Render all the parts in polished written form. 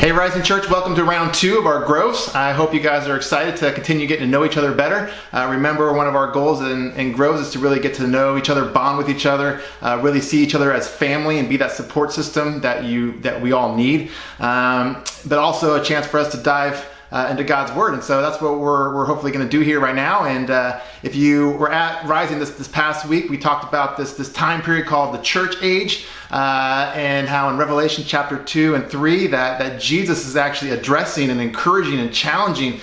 Hey Rising Church, welcome to round 2 of our Groves. I hope you guys are excited to continue getting to know each other better. Remember, one of our goals in Groves is to really get to know each other, bond with each other, really see each other as family and be that support system that we all need. But also a chance for us to dive into God's Word. And so that's what we're hopefully going to do here right now. And if you were at Rising this past week, we talked about this time period called the church age, and how in Revelation chapter 2 and 3 that Jesus is actually addressing and encouraging and challenging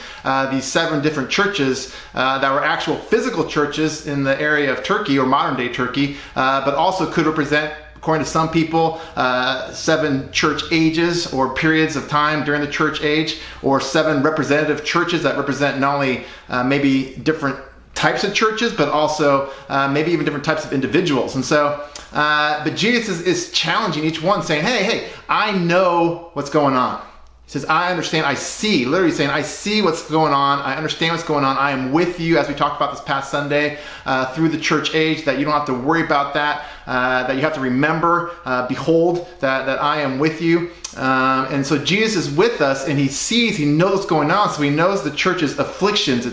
these 7 different churches that were actual physical churches in the area of Turkey or modern day Turkey, but also could represent, according to some people, 7 church ages or periods of time during the church age, or 7 representative churches that represent not only maybe different types of churches, but also maybe even different types of individuals. And so, but Jesus is challenging each one, saying, hey, I know what's going on. He says, I understand, I see, literally saying, I see what's going on, I understand what's going on, I am with you, as we talked about this past Sunday, through the church age, that you don't have to worry about that, that you have to remember, behold, that I am with you. And so Jesus is with us, and he sees, he knows what's going on, so he knows the church's afflictions,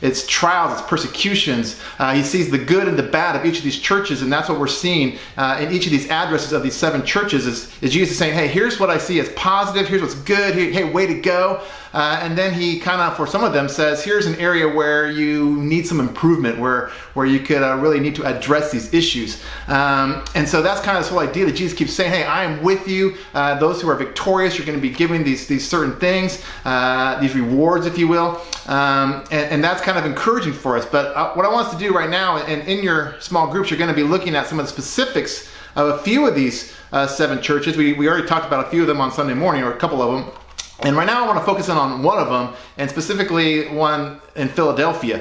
its trials, its persecutions. He sees the good and the bad of each of these churches, and that's what we're seeing in each of these addresses of these 7 churches, is Jesus saying, hey, here's what I see as positive, here's what's good, hey, way to go. And then he kind of, for some of them, says, here's an area where you need some improvement, where you could really need to address these issues. And so that's kind of this whole idea that Jesus keeps saying, hey, I am with you. Those who are victorious, you're going to be given these certain things, these rewards, if you will. And that's kind of encouraging for us. But what I want us to do right now, and in your small groups, you're going to be looking at some of the specifics of a few of these 7 churches. We already talked about a few of them on Sunday morning, or a couple of them. And right now I want to focus in on one of them, and specifically one in Philadelphia,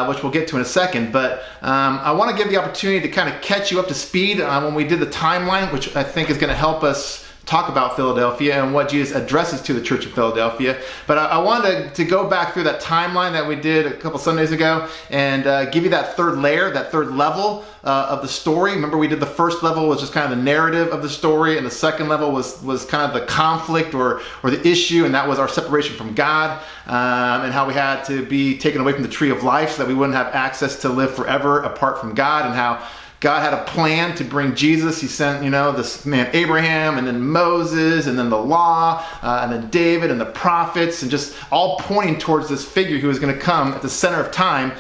which we'll get to in a second. But I want to give the opportunity to kind of catch you up to speed when we did the timeline, which I think is going to help us talk about Philadelphia and what Jesus addresses to the church of Philadelphia. But I wanted to go back through that timeline that we did a couple Sundays ago and give you that third layer, that third level of the story. Remember, we did the first level was just kind of the narrative of the story, and the second level was kind of the conflict or the issue, and that was our separation from God, and how we had to be taken away from the tree of life so that we wouldn't have access to live forever apart from God, and how God had a plan to bring Jesus. He sent, this man Abraham, and then Moses, and then the law, and then David, and the prophets, and just all pointing towards this figure who was going to come at the center of time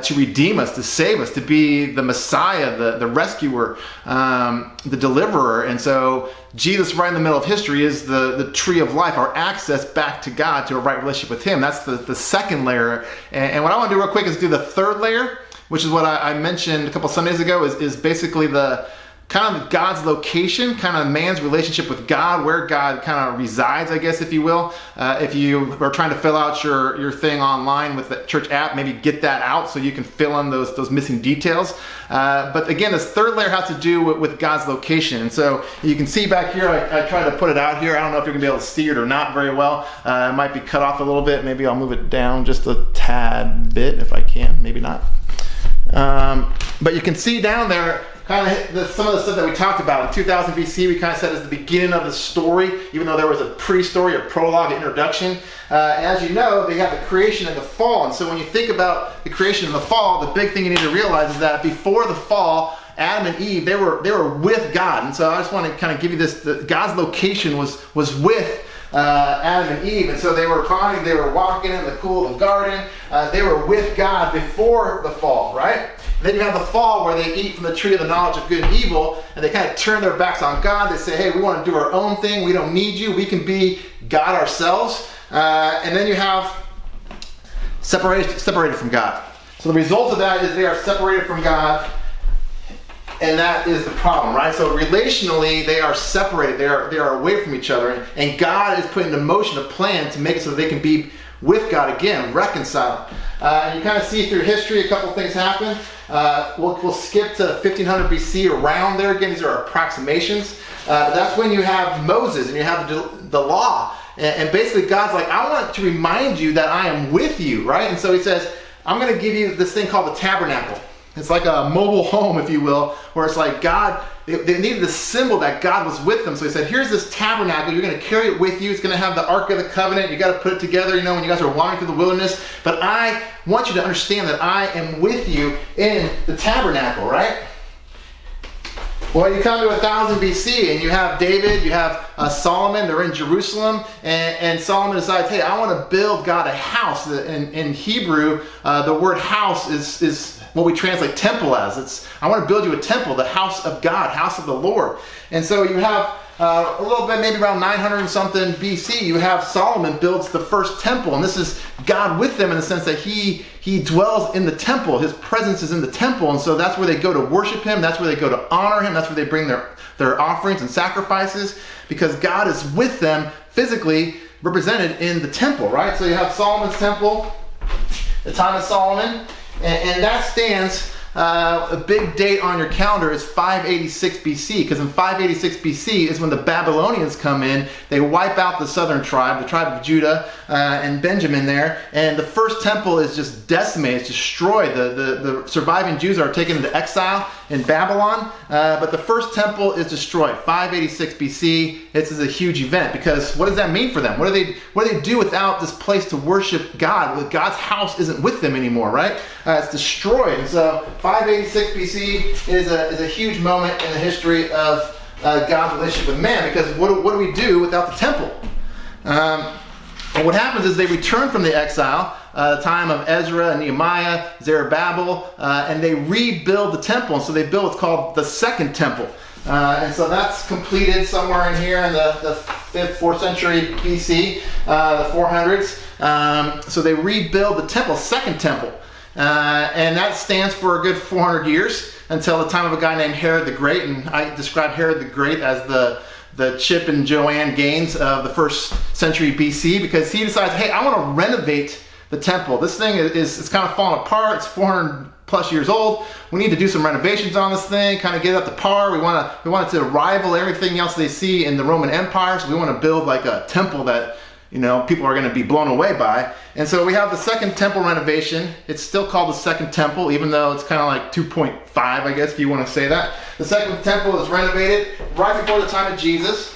to redeem us, to save us, to be the Messiah, the rescuer, the deliverer. And so Jesus, right in the middle of history, is the tree of life, our access back to God, to a right relationship with Him. That's the second layer. And what I want to do real quick is do the third layer, which is what I mentioned a couple Sundays ago, is basically the kind of God's location, kind of man's relationship with God, where God kind of resides, I guess, if you will. If you are trying to fill out your thing online with the church app, maybe get that out so you can fill in those missing details. But again, this third layer has to do with God's location. And so you can see back here, I tried to put it out here. I don't know if you're going to be able to see it or not very well. It might be cut off a little bit. Maybe I'll move it down just a tad bit if I can. Maybe not. But you can see down there kind of some of the stuff that we talked about. In 2000 BC, we kind of said is the beginning of the story, even though there was a pre-story, a prologue, an introduction. And as you know, they have the creation and the fall. And so when you think about the creation and the fall, the big thing you need to realize is that before the fall, Adam and Eve, they were with God. And so I just want to kind of give you this, God's location was with Adam and Eve, and so they were finding, they were walking in the cool of the garden, they were with God before the fall, right? And then you have the fall where they eat from the tree of the knowledge of good and evil, and they kind of turn their backs on God. They say, hey, we want to do our own thing, we don't need you, we can be God ourselves. And then you have separated from God. So the result of that is they are separated from God, and that is the problem, right? So relationally, they are separated. They are away from each other. And God is putting into motion a plan to make it so that they can be with God again, reconciled. And you kind of see through history a couple things happen. We'll skip to 1500 BC, around there. Again, these are approximations. But that's when you have Moses and you have the law. And basically God's like, I want to remind you that I am with you, right? And so he says, I'm going to give you this thing called the tabernacle. It's like a mobile home, if you will, where it's like God they needed a symbol that God was with them. So he said, here's this tabernacle. You're going to carry it with you. It's going to have the Ark of the Covenant. You got to put it together, when you guys are wandering through the wilderness. But I want you to understand that I am with you in the tabernacle, right? Well, you come to 1000 BC and you have David, you have Solomon, they're in Jerusalem, and Solomon decides, hey, I want to build God a house. In Hebrew, the word house is what we translate temple as. I want to build you a temple, the house of God, house of the Lord. And so you have a little bit, maybe around 900 and something BC, you have Solomon builds the first temple. And this is God with them in the sense that he dwells in the temple. His presence is in the temple. And so that's where they go to worship him. That's where they go to honor him. That's where they bring their offerings and sacrifices, because God is with them physically represented in the temple, right? So you have Solomon's temple, the time of Solomon, and that stands. A big date on your calendar is 586 BC, because in 586 BC is when the Babylonians come in. They wipe out the southern tribe, the tribe of Judah and Benjamin there, and the first temple is just decimated, it's destroyed. The surviving Jews are taken into exile in Babylon, but the first temple is destroyed. 586 BC. This is a huge event, because what does that mean for them? What do they do without this place to worship God? Well, God's house isn't with them anymore, right? It's destroyed. And so 586 BC is a huge moment in the history of God's relationship with man, because what do we do without the temple? And what happens is they return from the exile, the time of Ezra and Nehemiah, Zerubbabel, and they rebuild the temple. And so they build what's called the Second Temple. And so that's completed somewhere in here in the 5th, 4th century BC, the 400s. So they rebuild the temple, Second Temple. And that stands for a good 400 years until the time of a guy named Herod the Great. And I describe Herod the Great as the Chip and Joanne Gaines of the 1st century BC, because he decides, hey, I want to renovate the temple. This thing is kind of falling apart. It's 400 plus years old. We need to do some renovations on this thing, kind of get it up to par. We want it to rival everything else they see in the Roman Empire. So we want to build like a temple that people are going to be blown away by. And so we have the Second Temple renovation. It's still called the Second Temple, even though it's kind of like 2.5, I guess, if you want to say that. The Second Temple is renovated right before the time of Jesus.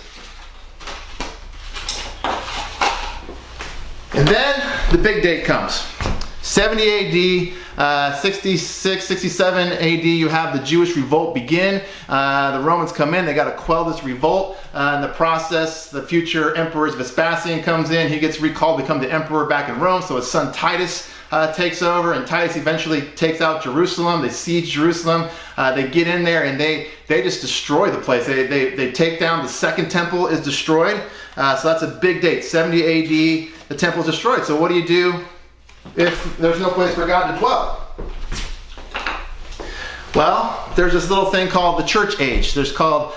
And then the big date comes. 70 AD, 66, 67 AD, you have the Jewish revolt begin. The Romans come in, they got to quell this revolt. In the process, the future emperor Vespasian comes in. He gets recalled to become the emperor back in Rome. So his son Titus takes over, and Titus eventually takes out Jerusalem. They siege Jerusalem. They get in there and they just destroy the place. They take down the Second Temple is destroyed. So that's a big date, 70 AD. The temple is destroyed. So what do you do if there's no place for God to dwell? Well, there's this little thing called the church age. There's called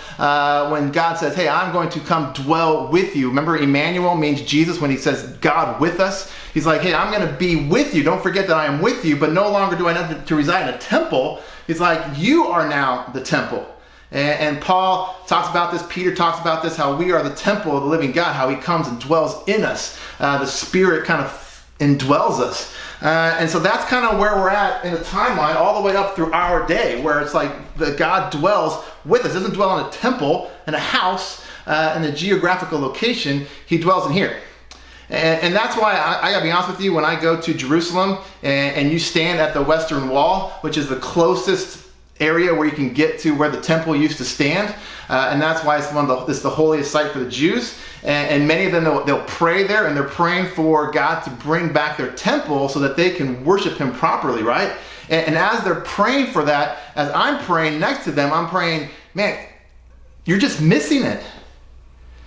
when God says, hey, I'm going to come dwell with you. Remember, Emmanuel means Jesus. When he says God with us, he's like, hey, I'm going to be with you. Don't forget that I am with you, but no longer do I have to reside in a temple. He's like, you are now the temple. And Paul talks about this, Peter talks about this, how we are the temple of the living God, how he comes and dwells in us. The Spirit kind of indwells us. And so that's kind of where we're at in the timeline, all the way up through our day, where it's like the God dwells with us. He doesn't dwell in a temple, in a house, in a geographical location. He dwells in here. And that's why I gotta be honest with you, when I go to Jerusalem and you stand at the Western Wall, which is the closest area where you can get to where the temple used to stand, and that's why it's the holiest site for the Jews. And many of them, they'll pray there, and they're praying for God to bring back their temple so that they can worship him properly, right? And as they're praying for that, as I'm praying next to them, I'm praying, man, you're just missing it.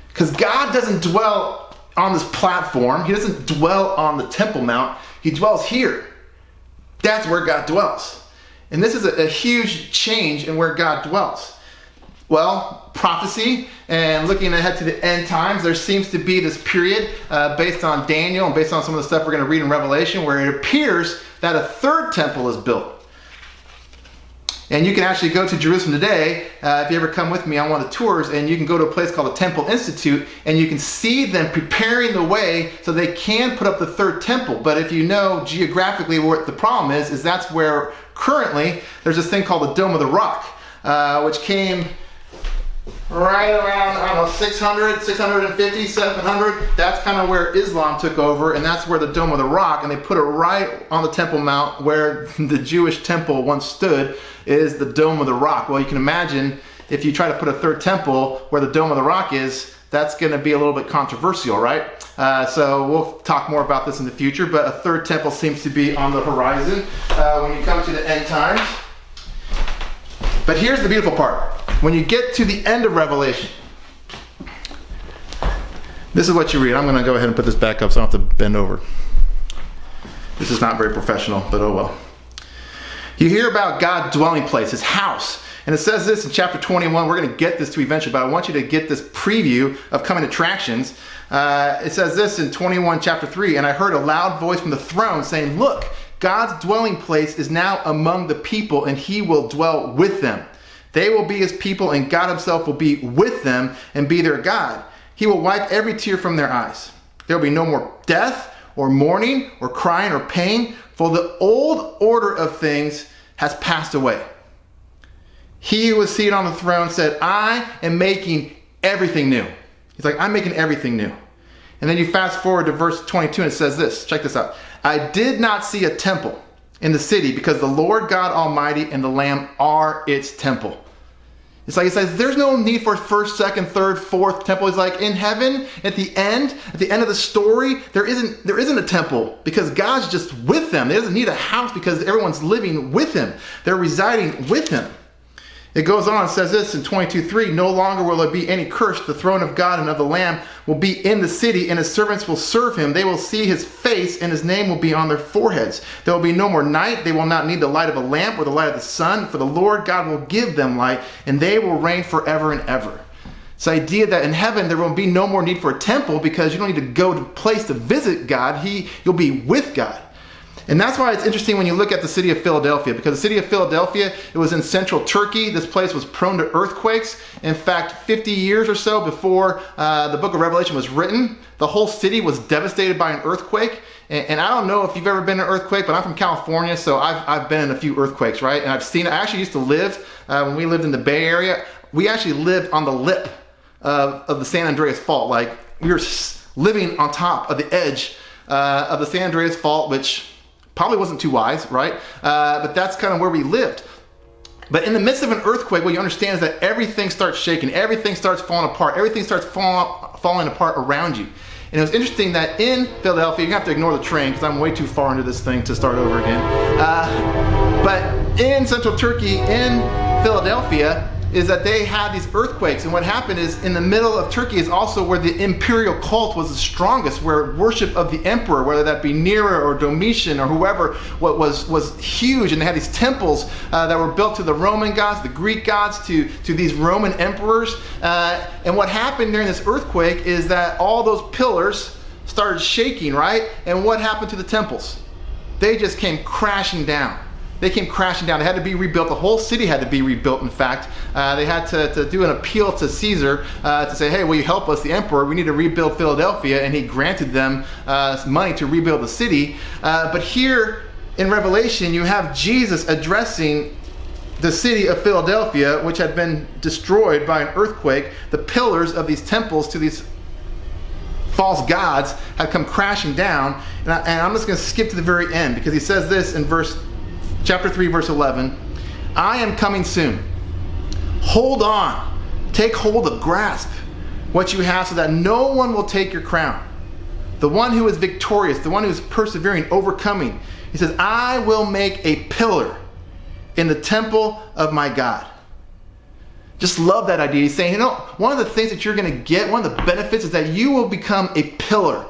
Because God doesn't dwell on this platform. He doesn't dwell on the Temple Mount. He dwells here. That's where God dwells. And this is a huge change in where God dwells. Well, prophecy and looking ahead to the end times, there seems to be this period based on Daniel and based on some of the stuff we're going to read in Revelation, where it appears that a third temple is built. And you can actually go to Jerusalem today, if you ever come with me on one of the tours, and you can go to a place called the Temple Institute, and you can see them preparing the way so they can put up the third temple. But if you know geographically what the problem is that's where currently there's this thing called the Dome of the Rock, which came right around, I don't know, 600, 650, 700. That's kind of where Islam took over, and that's where the Dome of the Rock, and they put it right on the Temple Mount where the Jewish temple once stood, is the Dome of the Rock. Well, you can imagine if you try to put a third temple where the Dome of the Rock is, that's going to be a little bit controversial, right? So we'll talk more about this in the future, but a third temple seems to be on the horizon when you come to the end times. But here's the beautiful part. When you get to the end of Revelation, this is what you read. I'm going to go ahead and put this back up so I don't have to bend over. This is not very professional, but oh well. You hear about God's dwelling place, his house. And it says this in chapter 21. We're going to get this to eventually, but I want you to get this preview of coming attractions. It says this in 21 chapter 3. And I heard a loud voice from the throne saying, "Look, God's dwelling place is now among the people, and he will dwell with them. They will be his people, and God himself will be with them and be their God. He will wipe every tear from their eyes. There will be no more death or mourning or crying or pain, for the old order of things has passed away." He who was seated on the throne said, "I am making everything new." He's like, I'm making everything new. And then you fast forward to verse 22 and it says this. Check this out. "I did not see a temple in the city, because the Lord God Almighty and the Lamb are its temple." It's like it says there's no need for first, second, third, fourth temple. It's like in heaven, at the end of the story, there isn't a temple, because God's just with them. They doesn't need a house because everyone's living with him. They're residing with him. It goes on and says this in 22:3, "No longer will there be any curse. The throne of God and of the Lamb will be in the city, and his servants will serve him. They will see his face, and his name will be on their foreheads. There will be no more night. They will not need the light of a lamp or the light of the sun, for the Lord God will give them light, and they will reign forever and ever." It's the idea that in heaven there will be no more need for a temple, because you don't need to go to a place to visit God. You'll be with God. And that's why it's interesting when you look at the city of Philadelphia, because the city of Philadelphia, it was in central Turkey. This place was prone to earthquakes. In fact, 50 years or so before the book of Revelation was written, the whole city was devastated by an earthquake. And I don't know if you've ever been in an earthquake, but I'm from California, so I've been in a few earthquakes, right? And I've seen it. I actually used to live, when we lived in the Bay Area, we actually lived on the lip of the San Andreas Fault. Like, we were living on top of the edge of the San Andreas Fault, which probably wasn't too wise, right? But that's kind of where we lived. But in the midst of an earthquake, what you understand is that everything starts shaking, everything starts falling apart, everything starts falling apart around you. And it was interesting that in Philadelphia, you have to ignore the train because I'm way too far into this thing to start over again. But in central Turkey, in Philadelphia, is that they had these earthquakes. And what happened is, in the middle of Turkey is also where the imperial cult was the strongest, where worship of the emperor, whether that be Nero or Domitian or whoever, was huge. And they had these temples that were built to the Roman gods, the Greek gods, to these Roman emperors. And what happened during this earthquake is that all those pillars started shaking, right? And what happened to the temples? They just came crashing down. They came crashing down. They had to be rebuilt. The whole city had to be rebuilt, in fact. They had to do an appeal to Caesar to say, "Hey, will you help us, the emperor? We need to rebuild Philadelphia." And he granted them money to rebuild the city. But here in Revelation, you have Jesus addressing the city of Philadelphia, which had been destroyed by an earthquake. The pillars of these temples to these false gods had come crashing down. And I'm just going to skip to the very end, because he says this in chapter 3, verse 11, "I am coming soon. Hold on, take hold of, grasp what you have, so that no one will take your crown. The one who is victorious, the one who is persevering, overcoming." He says, "I will make a pillar in the temple of my God." Just love that idea. He's saying, one of the things that you're going to get, one of the benefits, is that you will become a pillar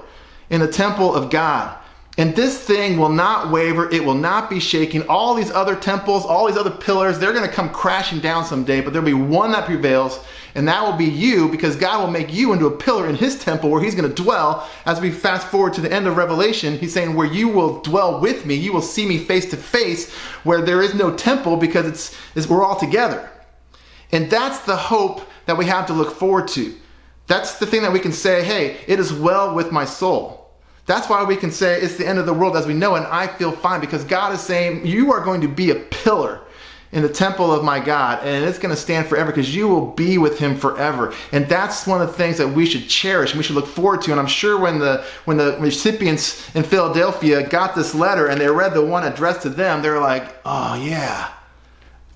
in the temple of God. And this thing will not waver. It will not be shaking. All these other temples, all these other pillars, they're going to come crashing down someday, but there'll be one that prevails, and that will be you, because God will make you into a pillar in his temple where he's going to dwell. As we fast forward to the end of Revelation, he's saying, where you will dwell with me, you will see me face to face, where there is no temple, because we're all together. And that's the hope that we have to look forward to. That's the thing that we can say, hey, it is well with my soul. That's why we can say it's the end of the world as we know it, and I feel fine, because God is saying you are going to be a pillar in the temple of my God, and it's going to stand forever because you will be with him forever. And that's one of the things that we should cherish and we should look forward to. And I'm sure when the recipients in Philadelphia got this letter and they read the one addressed to them, they were like, oh yeah,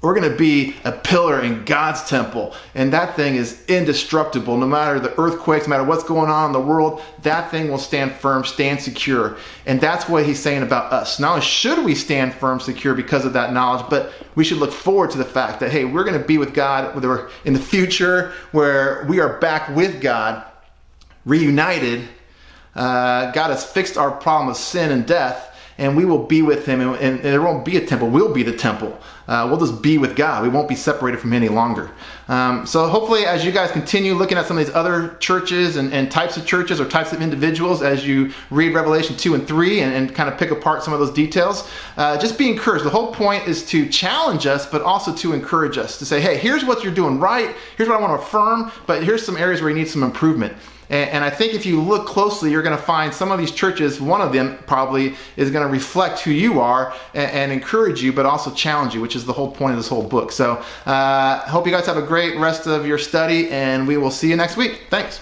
we're going to be a pillar in God's temple. And that thing is indestructible. No matter the earthquakes, no matter what's going on in the world, that thing will stand firm, stand secure. And that's what he's saying about us. Not only should we stand firm, secure because of that knowledge, but we should look forward to the fact that, hey, we're going to be with God in the future where we are back with God, reunited. God has fixed our problem of sin and death. And we will be with him, and there won't be a temple. We'll be the temple. We'll just be with God. We won't be separated from him any longer. So hopefully as you guys continue looking at some of these other churches and types of churches or types of individuals, as you read Revelation 2 and 3 and kind of pick apart some of those details, just be encouraged. The whole point is to challenge us, but also to encourage us, to say, hey, here's what you're doing right. Here's what I want to affirm, but here's some areas where you need some improvement. And I think if you look closely, you're going to find some of these churches, one of them probably is going to reflect who you are and encourage you, but also challenge you, which is the whole point of this whole book. So I hope you guys have a great rest of your study, and we will see you next week. Thanks.